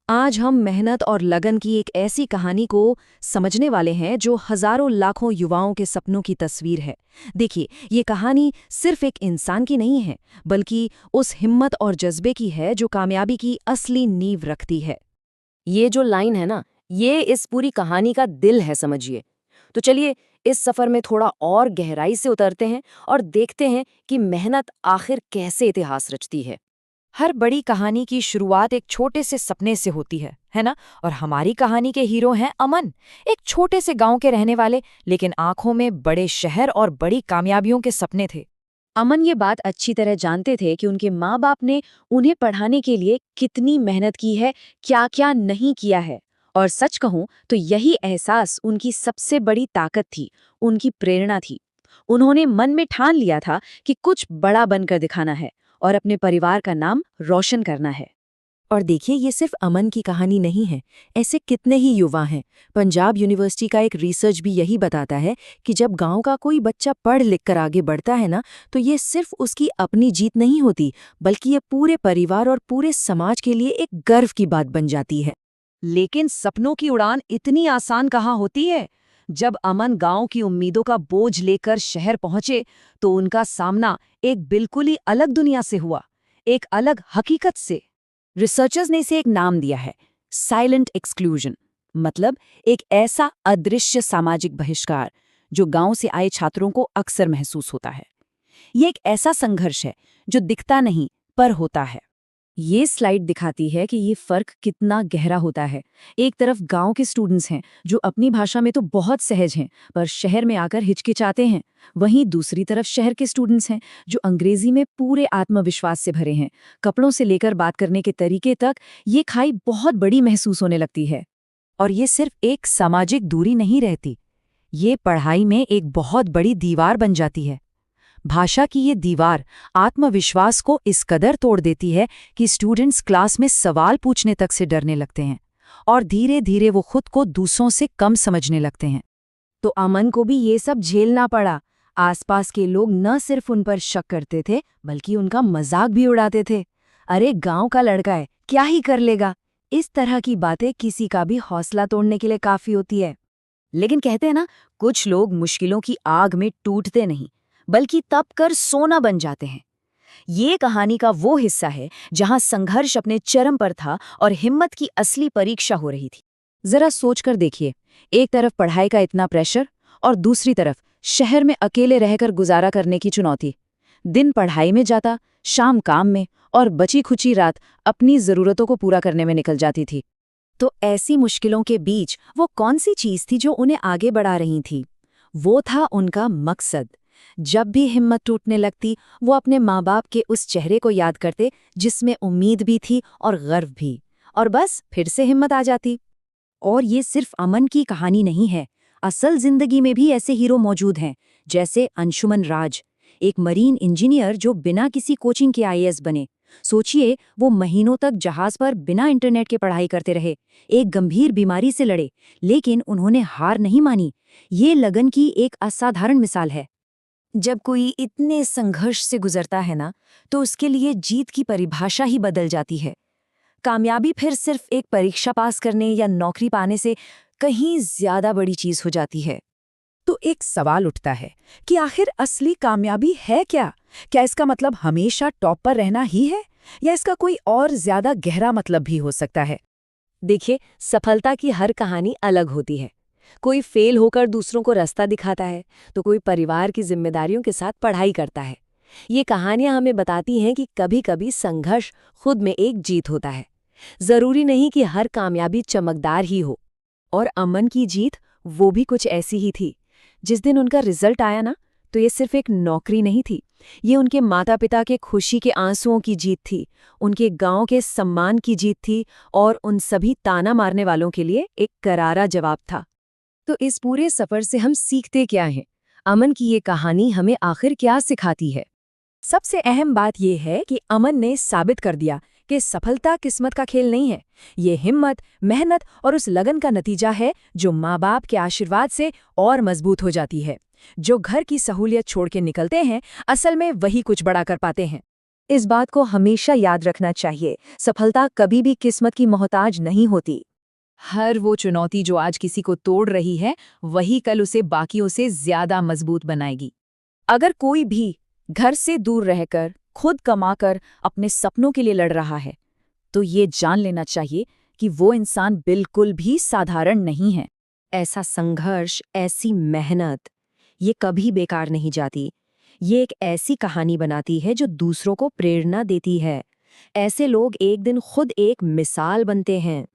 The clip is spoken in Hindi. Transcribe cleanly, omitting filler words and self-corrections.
आज हम मेहनत और लगन की एक ऐसी कहानी को समझने वाले हैं जो हजारों लाखों युवाओं के सपनों की तस्वीर है। देखिए, ये कहानी सिर्फ एक इंसान की नहीं है, बल्कि उस हिम्मत और जज्बे की है जो कामयाबी की असली नींव रखती है। ये जो लाइन है ना, ये इस पूरी कहानी का दिल है, समझिए। तो चलिए इस सफर में थोड़ा और गहराई से उतरते हैं और देखते हैं कि मेहनत आखिर कैसे इतिहास रचती है। हर बड़ी कहानी की शुरुआत एक छोटे से सपने से होती है ना? और हमारी कहानी के हीरो हैं अमन, एक छोटे से गांव के रहने वाले, लेकिन आंखों में बड़े शहर और बड़ी कामयाबियों के सपने थे। अमन ये बात अच्छी तरह जानते थे कि उनके माँ बाप ने उन्हें पढ़ाने के लिए कितनी मेहनत की है, क्या क्या नहीं किया है। और सच कहूं तो यही एहसास उनकी सबसे बड़ी ताकत थी, उनकी प्रेरणा थी। उन्होंने मन में ठान लिया था कि कुछ बड़ा बनकर दिखाना है और अपने परिवार का नाम रोशन करना है। और देखिए, ये सिर्फ अमन की कहानी नहीं है, ऐसे कितने ही युवा हैं। पंजाब यूनिवर्सिटी का एक रिसर्च भी यही बताता है कि जब गांव का कोई बच्चा पढ़ लिख कर आगे बढ़ता है ना, तो ये सिर्फ उसकी अपनी जीत नहीं होती, बल्कि ये पूरे परिवार और पूरे समाज के लिए एक गर्व की बात बन जाती है। लेकिन सपनों की उड़ान इतनी आसान कहाँ होती है? जब अमन गांव की उम्मीदों का बोझ लेकर शहर पहुंचे, तो उनका सामना एक बिल्कुल ही अलग दुनिया से हुआ, एक अलग हकीकत से। रिसर्चर्स ने इसे एक नाम दिया है, साइलेंट एक्सक्लूजन। मतलब एक ऐसा अदृश्य सामाजिक बहिष्कार जो गांव से आए छात्रों को अक्सर महसूस होता है। ये एक ऐसा संघर्ष है जो दिखता नहीं पर होता है। ये स्लाइड दिखाती है कि ये फर्क कितना गहरा होता है। एक तरफ गांव के स्टूडेंट्स हैं जो अपनी भाषा में तो बहुत सहज हैं, पर शहर में आकर हिचकिचाते हैं। वहीं दूसरी तरफ शहर के स्टूडेंट्स हैं जो अंग्रेजी में पूरे आत्मविश्वास से भरे हैं। कपड़ों से लेकर बात करने के तरीके तक ये खाई बहुत बड़ी महसूस होने लगती है। और ये सिर्फ एक सामाजिक दूरी नहीं रहती, ये पढ़ाई में एक बहुत बड़ी दीवार बन जाती है। भाषा की ये दीवार आत्मविश्वास को इस कदर तोड़ देती है कि स्टूडेंट्स क्लास में सवाल पूछने तक से डरने लगते हैं और धीरे धीरे वो खुद को दूसरों से कम समझने लगते हैं। तो अमन को भी ये सब झेलना पड़ा। आसपास के लोग न सिर्फ उन पर शक करते थे, बल्कि उनका मजाक भी उड़ाते थे। अरे, गांव का लड़का है, क्या ही कर लेगा। इस तरह की बातें किसी का भी हौसला तोड़ने के लिए काफी होती है। लेकिन कहते हैं ना, कुछ लोग मुश्किलों की आग में टूटते नहीं, बल्कि तप कर सोना बन जाते हैं। ये कहानी का वो हिस्सा है जहां संघर्ष अपने चरम पर था और हिम्मत की असली परीक्षा हो रही थी। जरा सोचकर देखिए, एक तरफ पढ़ाई का इतना प्रेशर और दूसरी तरफ शहर में अकेले रहकर गुजारा करने की चुनौती। दिन पढ़ाई में जाता, शाम काम में, और बची खुची रात अपनी जरूरतों को पूरा करने में निकल जाती थी। तो ऐसी मुश्किलों के बीच वो कौन सी चीज थी जो उन्हें आगे बढ़ा रही थी? वो था उनका मकसद। जब भी हिम्मत टूटने लगती, वो अपने माँ बाप के उस चेहरे को याद करते जिसमें उम्मीद भी थी और गर्व भी, और बस फिर से हिम्मत आ जाती। और ये सिर्फ अमन की कहानी नहीं है, असल जिंदगी में भी ऐसे हीरो मौजूद हैं, जैसे अंशुमन राज, एक मरीन इंजीनियर जो बिना किसी कोचिंग के आईएएस बने। सोचिए, वो महीनों तक जहाज पर बिना इंटरनेट के पढ़ाई करते रहे, एक गंभीर बीमारी से लड़े, लेकिन उन्होंने हार नहीं मानी। ये लगन की एक असाधारण मिसाल है। जब कोई इतने संघर्ष से गुजरता है ना, तो उसके लिए जीत की परिभाषा ही बदल जाती है। कामयाबी फिर सिर्फ एक परीक्षा पास करने या नौकरी पाने से कहीं ज्यादा बड़ी चीज हो जाती है। तो एक सवाल उठता है कि आखिर असली कामयाबी है क्या? क्या इसका मतलब हमेशा टॉप पर रहना ही है, या इसका कोई और ज्यादा गहरा मतलब भी हो सकता है? देखिए, सफलता की हर कहानी अलग होती है। कोई फेल होकर दूसरों को रास्ता दिखाता है, तो कोई परिवार की जिम्मेदारियों के साथ पढ़ाई करता है। ये कहानियां हमें बताती हैं कि कभी-कभी संघर्ष खुद में एक जीत होता है। जरूरी नहीं कि हर कामयाबी चमकदार ही हो। और अमन की जीत वो भी कुछ ऐसी ही थी। जिस दिन उनका रिजल्ट आया ना, तो ये सिर्फ एक नौकरी नहीं थी, ये उनके माता पिता के खुशी के आंसुओं की जीत थी, उनके गांव के सम्मान की जीत थी, और उन सभी ताना मारने वालों के लिए एक करारा जवाब था। तो इस पूरे सफर से हम सीखते क्या हैं? अमन की ये कहानी हमें आखिर क्या सिखाती है? सबसे अहम बात यह है कि अमन ने साबित कर दिया कि सफलता किस्मत का खेल नहीं है। ये हिम्मत, मेहनत और उस लगन का नतीजा है जो माँ बाप के आशीर्वाद से और मजबूत हो जाती है। जो घर की सहूलियत छोड़ के निकलते हैं, असल में वही कुछ बड़ा कर पाते हैं। इस बात को हमेशा याद रखना चाहिए, सफलता कभी भी किस्मत की मोहताज नहीं होती। हर वो चुनौती जो आज किसी को तोड़ रही है, वही कल उसे बाकियों से ज्यादा मजबूत बनाएगी। अगर कोई भी घर से दूर रहकर, खुद कमाकर अपने सपनों के लिए लड़ रहा है, तो ये जान लेना चाहिए कि वो इंसान बिल्कुल भी साधारण नहीं है। ऐसा संघर्ष, ऐसी मेहनत, ये कभी बेकार नहीं जाती। ये एक ऐसी कहानी बनाती है जो दूसरों को प्रेरणा देती है। ऐसे लोग एक दिन खुद एक मिसाल बनते हैं।